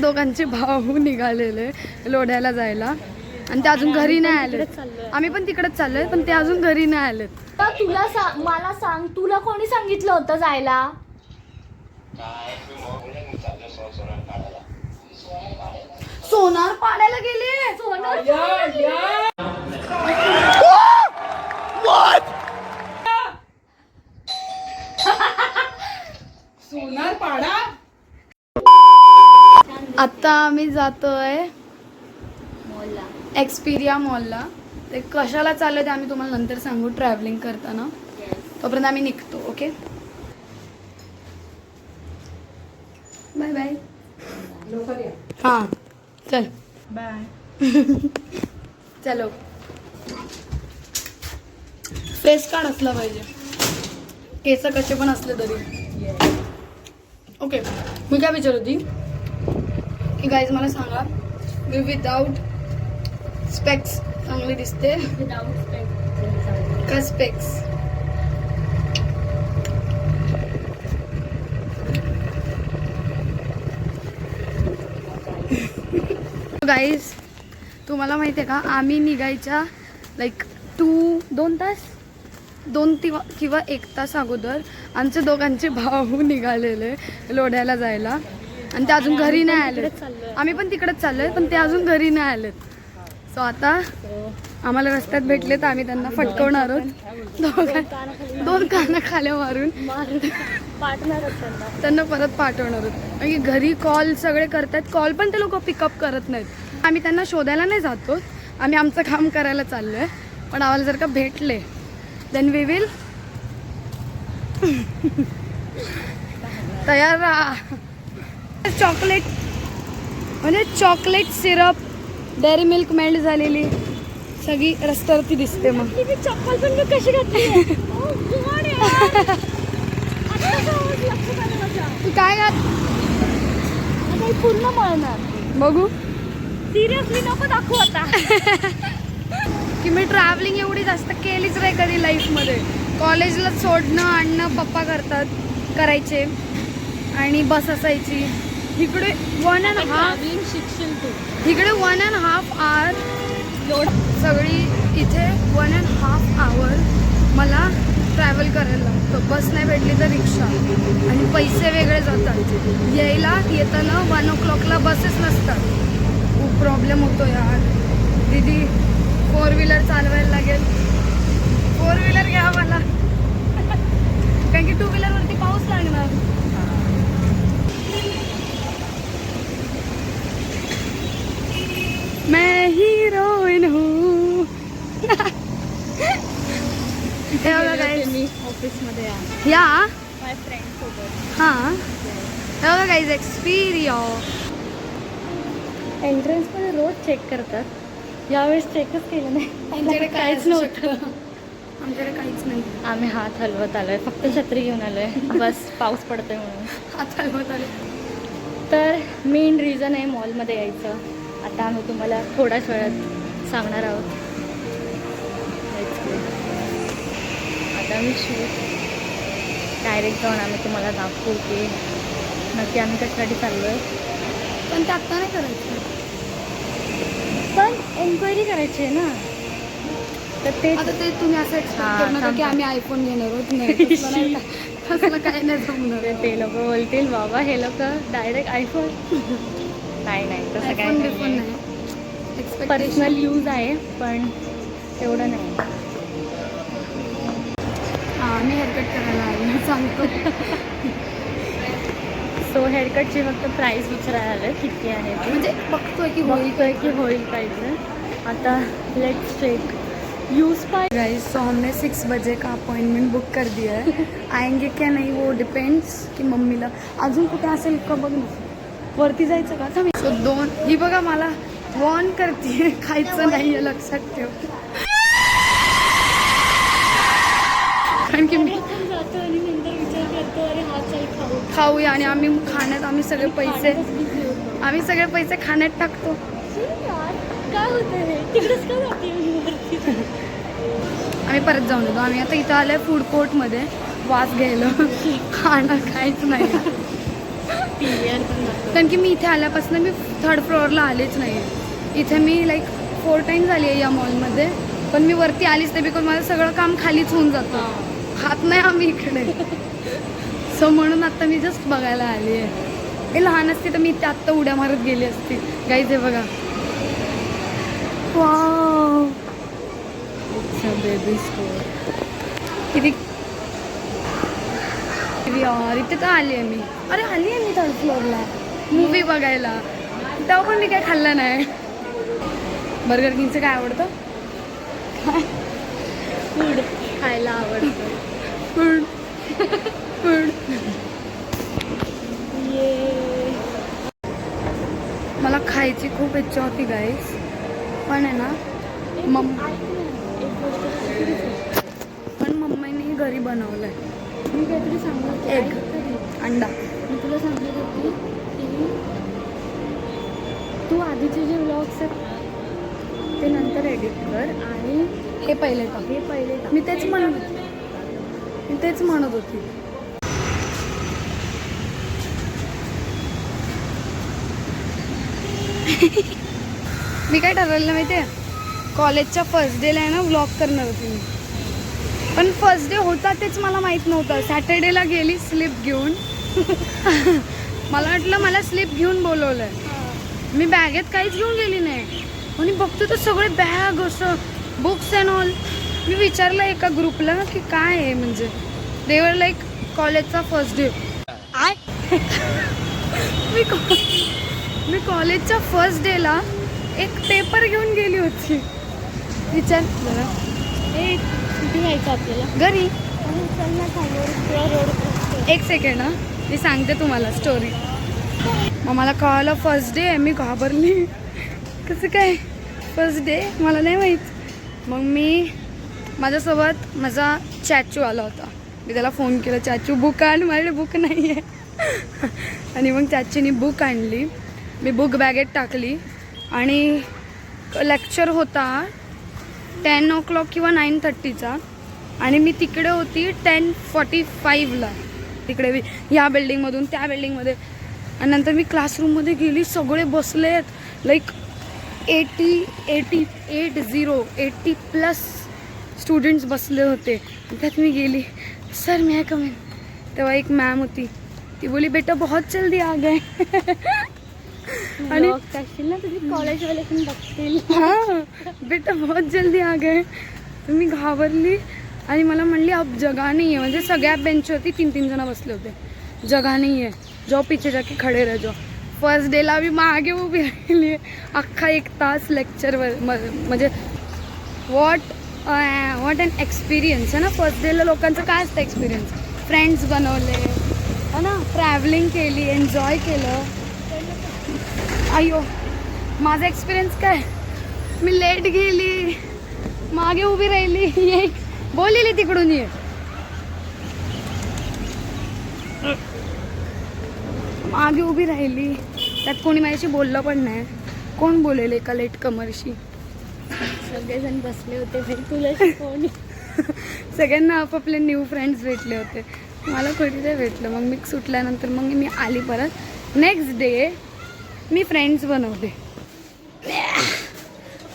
दोघांचे भाऊ निघालेले लोढ्याला जायला आणि ते अजून घरी नाही आले. आम्ही पण तिकडेच चाललोय पण ते अजून घरी नाही आलेत. तुला मला सांग, तुला कोणी सांगितलं होतं जायला? सोनार पाडायला गेले. सोनार पाडा. आता आम्ही जातोय एक्सपिरिया मॉलला. ते कशाला चाललंय ते आम्ही तुम्हाला नंतर सांगू ट्रॅव्हलिंग करताना. तोपर्यंत आम्ही निघतो. Okay bye bye. हां चल बाय. चलो. फेस कार्ड असला पाहिजे, केस कसे पण असले तरी. ओके मी काय विचारत होती की गाईज मला सांगा, मी विदाउट स्पेक्स चांगली दिसते का स्पेक्स? गाईज तुम्हाला माहिती आहे का, आम्ही निघायच्या लाईक 2 तास 2 किंवा 1 तास अगोदर आमचे दोघांचे भाऊ निघालेले लोढ्याला जायला आणि ते अजून घरी नाही आले. आम्ही पण तिकडेच चाललोय पण ते अजून घरी नाही आलेत. सो आता आम्हाला रस्त्यात भेटले तर आम्ही त्यांना फटकवणार आहोत. 2 काना खाल्या मारून त्यांना परत पाठवणार आहोत. आणि घरी कॉल सगळे करतात, कॉल पण ते लोक पिकअप करत नाहीत. आम्ही त्यांना शोधायला नाही जातो, आम्ही आमचं काम करायला चाललोय. पण आम्हाला जर का भेटले देन वी विल तयार राहा. चॉकलेट म्हणजे chocolate syrup dairy milk melt झालेली सगळी रस्त्यावरती दिसते. मग चप्पल पण कशी घातली? तू काय घात पूर्ण मळणार. बघू सिरियसली नको दाखवू आता. की मी ट्रॅव्हलिंग एवढी जास्त केलीच नाही कधी लाईफमध्ये. कॉलेजला सोडणं आणणं पप्पा करायचे आणि बस असायची. इकडे 1.5 शिक्षण तू इकडे 1.5 आवर सगळी इथे 1.5 आवर मला ट्रॅव्हल करायला लागतं. बस नाही भेटली तर रिक्षा आणि पैसे वेगळे जातात. यायला येताना 1 o'clockला बसेस नसतात. खूप प्रॉब्लेम होतो यार. दीदी 4 व्हीलर चालवायला लागेल. 4 व्हीलर घ्या मला कारण की 2 व्हीलरवरती पाऊस लागणार. मैं हीरोइन हूँ. मी ऑफिसमध्ये या माझ्या फ्रेंड सोबत. हां हे बघा गाईज एक्सपिरिया. एंट्रन्स मध्ये रोज चेक करतात, यावेळेस चेकच केलं नाही. आमच्याकडे काहीच नव्हतं. आमच्याकडे काहीच नाही. आम्ही हात हलवत आलोय, फक्त छत्री घेऊन आलोय. बस पाऊस पडतोय म्हणून हात हलवत आले. तर मेन रिझन आहे मॉलमध्ये यायचं. आता आम्ही तुम्हाला थोड्याच वेळात सांगणार आहोत. आता मी डायरेक्ट जाऊन आम्ही तुम्हाला दाखवू की नक्की आम्ही कशासाठी चाललो आहे. पण ते आत्ता नाही करायचं. पण एन्क्वायरी करायची आहे ना. तर ते आता ते तुम्ही असं एक्सपेक्ट करू नका की आम्ही आयफोन घेणार आहोत. नाही तसलं काही नाही जमणार. ते लोक बोलतील बाबा हे लोक डायरेक्ट आयफोन. नाही तसं काय नाही. पर्सनल यूज आहे पण एवढं नाही. हां मी हेअरकट करायला आले सांगतो. सो हेअरकटची फक्त प्राईस विचारायला आलं किती आहे ते. म्हणजे बघतोय की होईल पाहिजे. आता let's check use pie. Guys so हमने 6 बजे का अपॉइंटमेंट बुक कर दिया है. आएंगे क्या नहीं वो डिपेंड्स की मम्मीला अजून कुठे असेल का बघ ना. वरती जायचं का थांब. सो 2 ही बघा मला वॉर्न करते खायचं नाही आहे लक्षात ठेव. कारण की मी जातो आणि नंतर विचार करतो अरे हा चल खाऊया आणि आम्ही खाण्यात आम्ही सगळे पैसे खाण्यात टाकतो. काय होतं हे तिकडेच का जाते. आम्ही परत जाऊन येतो. आम्ही आता इथं आलोय फूड कोर्टमध्ये वास घ्यायला. खाणं काहीच नाही. पीव्हीआर पण दाखव. कारण की मी इथे आल्यापासून मी 3rd फ्लोअरला आलेच नाही. इथे मी लाईक 4 टाइम्स आली आहे या मॉलमध्ये, पण मी वरती आलीच नाही बिकॉज माझं सगळं काम खालीच होऊन जातं. खात नाही आम्ही इकडे. सो म्हणून आता मी जस्ट बघायला आली आहे. हे लहान असते तर मी इथे आत्ता उड्या मारत गेली असती. गाईज हे बघा, वाव बेबी स्टोर किती यार. इथे तर आली आहे मी. अरे आली आहे मी 3rd फ्लोअरला मूवी बघायला. तेव्हा पण मी काय खाल्लं नाही. बर्गर किंगचं काय आवडतं? फूड खायला आवडतं. Food food. मला खायची खूप इच्छा होती गाईस, पण आहे ना पण मम्मीने घरी बनवलंय. मी काहीतरी सांगत एग अंडा. मी तुला सांगत होती की तू आधीचे जे व्लॉग्स आहेत ते नंतर एडिट कर आणि हे पहिले टाक. हे पहिले टाक. मी तेच म्हणत होती. मी काय ठरवलं माहिती आहे, कॉलेजच्या फर्स्ट डेला आहे ना व्लॉग करणार होती मी. पण फर्स्ट डे होता तेच मला माहीत नव्हतं. सॅटर्डेला गेली स्लिप घेऊन. मला वाटलं मला स्लिप घेऊन बोलवलं आहे. मी बॅगेत काहीच घेऊन गेली नाही आणि बघतो तर सगळे बॅग असं बुक्स अँड ऑल. मी विचारलं एका ग्रुपला की काय आहे, म्हणजे देवर लाईक कॉलेजचा फर्स्ट डे. मी कॉलेजच्या फर्स्ट डेला एक पेपर घेऊन गेली होती. विचार जरा. हे कुठे जायचं आपल्याला? घरी. चल ना समोर रोड. एक सेकंड ना, मी सांगते तुम्हाला स्टोरी. मग मला कळालं फर्स्ट डे. मी घाबरली. कसं काय फर्स्ट डे मला नाही माहीत. मग मी माझ्यासोबत माझा चॅचू आला होता. मी त्याला फोन केला, चाचू बुक आण, माझ्याकडे बुक नाही आहे. आणि मग चाचीने बुक आणली. मी बुक बॅगेत टाकली आणि लेक्चर होता 10 o'clock किंवा 9:30चा आणि मी तिकडे होती 10:45ला. तिकडे ह्या बिल्डिंगमधून त्या बिल्डिंगमध्ये. आणि नंतर मी क्लासरूममध्ये गेली. सगळे बसले आहेत लाईक 80+ स्टुडंट्स बसले होते. त्यात मी गेली, सर मी कम इन. तेव्हा एक मॅम होती, ती बोली बेटा बहुत जल्दी आ गए. आणि टाकशील ना तुझी कॉलेजवाले पण बघतील. हां बेटा बहुत जल्दी आ गए. तर मी घाबरली आणि मला म्हणली अब जगा नाही आहे. म्हणजे सगळ्या बेंचवरती 3 जण बसले होते. जगा नाही आहे, जाओ पीछे जाके खडे रह जाओ. फर्स्ट डेला मी मागे उभी राहिली आहे अख्खा 1 तास लेक्चरवर. म्हणजे वॉट अन एक्सपिरियन्स आहे ना. फर्स्ट डेला लोकांचं काय असतं एक्सपिरियन्स. फ्रेंड्स बनवले है ना, ट्रॅव्हलिंग केली, एन्जॉय केलं. अय्यो माझा एक्सपिरियन्स काय, मी लेट गेली, मागे उभी राहिली. ये बोललेली तिकडून ये. मागे उभी राहिली, त्यात कोणी माझ्याशी बोललं पण नाही. कोण बोलेल एका लेट कमरशी. सगळेजण बसले होते भाई, तुला शिकवणी. सगळ्यांना आपापले न्यू फ्रेंड्स भेटले होते. मला कोणी नाही भेटलं. मग मी सुटल्यानंतर मग मी आली परत. नेक्स्ट डे मी फ्रेंड्स बनवले.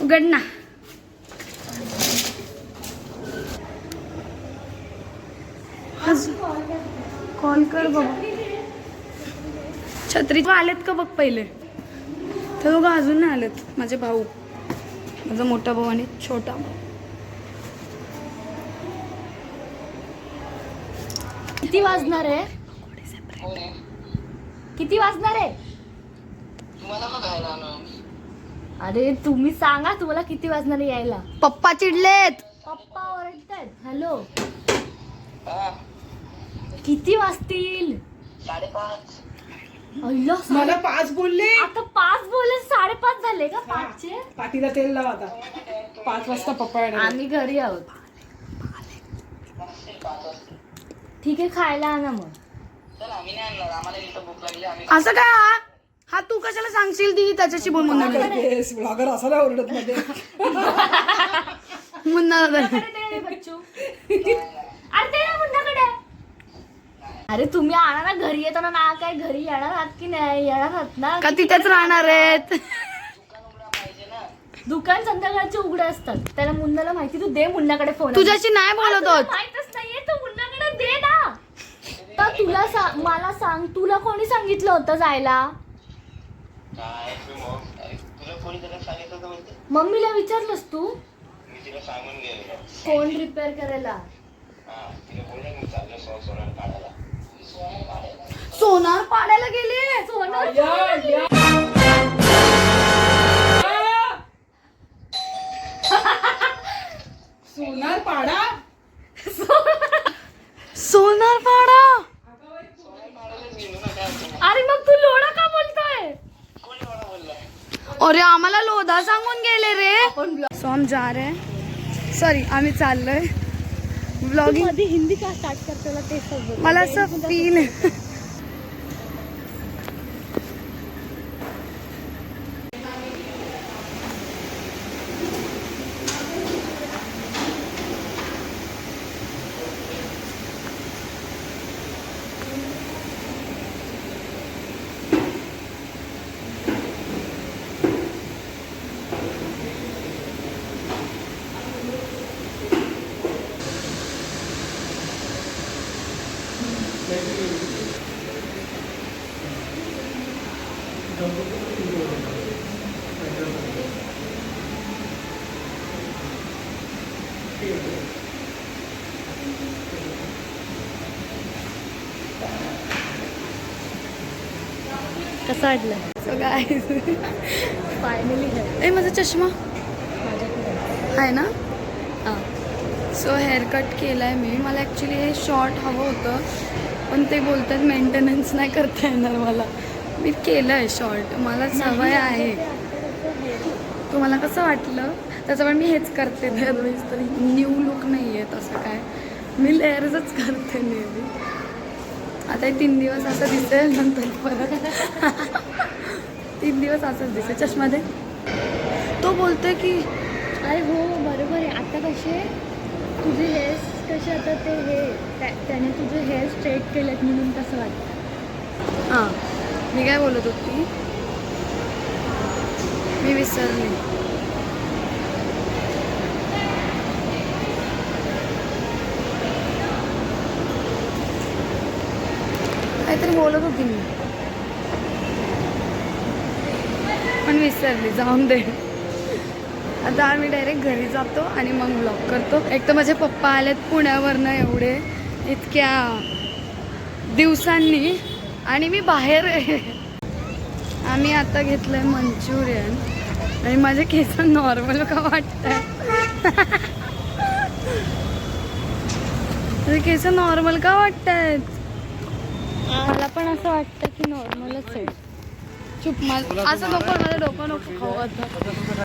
उघड ना. कॉल कर बाबा. छत्री आलेत का बघ पहिले. तर दोघं अजून नाही आलेत. माझे भाऊ, माझा मोठा भाऊ आणि छोटा भाऊ. किती वाजणार आहे? किती वाजणार आहे? अरे तुम्ही सांगा तुम्हाला किती वाजणार आहे यायला. पप्पा चिडलेत. पप्पा ओरडतायत. हॅलो किती वाजतील? 5:30. अय्यो, मला 5 बोलले. आता 5 बोलले, 5:30 झाले का? 5चे पाठीला तेल लाव आता. 5 वाजता पप्पा येणार. आम्ही घरी आहोत. ठीक आहे, खायला आणा मग. असं काय हा तू कशाला सांगशील. ती त्याच्याशी बोल. मुन्ना ब्लॉगर असायला ओरडत मध्ये. मुन्ना अरे ते ना मुन्नाकडे. अरे तुम्ही आणा ना घरी येताना ना, काय घरी येणार आहात की नाही येणार आहात ना? का तिथेच राहणार आहेत? दुकान संध्याकाळचे उघडे असतात. त्याला मुन्नाला माहिती, तू दे मुन्नाकडे फोन. तुझ्याशी नाही बोलत होत. माहितच नाहीये, तू मुन्नाकडे दे ना. तर तुला मला सांग, तुला कोणी सांगितलं होतं जायला? मम्मीला विचारलंस तू? फोन रिपेअर करायला. सोनार पाडायला गेले. सोनार पाडा. सोनार पाडा. अरे मग तू लोढा का बोलतोय? अरे आम्हाला लोधा सांगून गेले रे. सो हम जा रहे हैं. सॉरी आम्ही चाललोय. ब्लॉगिंग मध्ये हिंदी का स्टार्ट करतो ते समजत. मला असं फील. कसं वाटलं? सो गाईज फायनली ए माझा चष्मा माझ्याकडे आहे ना. हां. सो हेअर कट केला आहे मी. मला ॲक्च्युली हे शॉर्ट हवं होतं, पण ते बोलतात मेंटेनन्स नाही करता येणार मला. मी केलं आहे शॉर्ट, मला सवय आहे. तुम्हाला कसं वाटलं त्याचं, पण मी हेच करते दरवेळेस. तरी न्यू लुक नाही आहे तसं काय, मी लेअर्सच करते नेहमी. आता 3 दिवस असं दिसेल, नंतर परत 3 दिवस असंच दिसेल. चष्मा दे. तो बोलतोय की अरे हो बरोबर आहे. आता कसे तुझे हेअर्स कसे, आता ते हे त्याने तुझे हेअर स्ट्रेट केलेत म्हणून कसं वाटतं? हां मी काय बोलत होती, मी विसरली. काहीतरी बोलत होती मी, पण विसरली. जाऊन दे. आता आम्ही डायरेक्ट घरी जातो आणि मग ब्लॉग करतो. एक तर माझे पप्पा आलेत पुण्यावरनं एवढे इतक्या दिवसांनी, आणि मी बाहेर आहे. आम्ही आता घेतलं आहे मंचुरियन, आणि माझे केस नॉर्मल का वाटत माझे केस नॉर्मल का वाटत आहेत? मला पण असं वाटतं की नॉर्मलच आहे. चुप. असं नको, माझं डोकं नको खाऊ आता.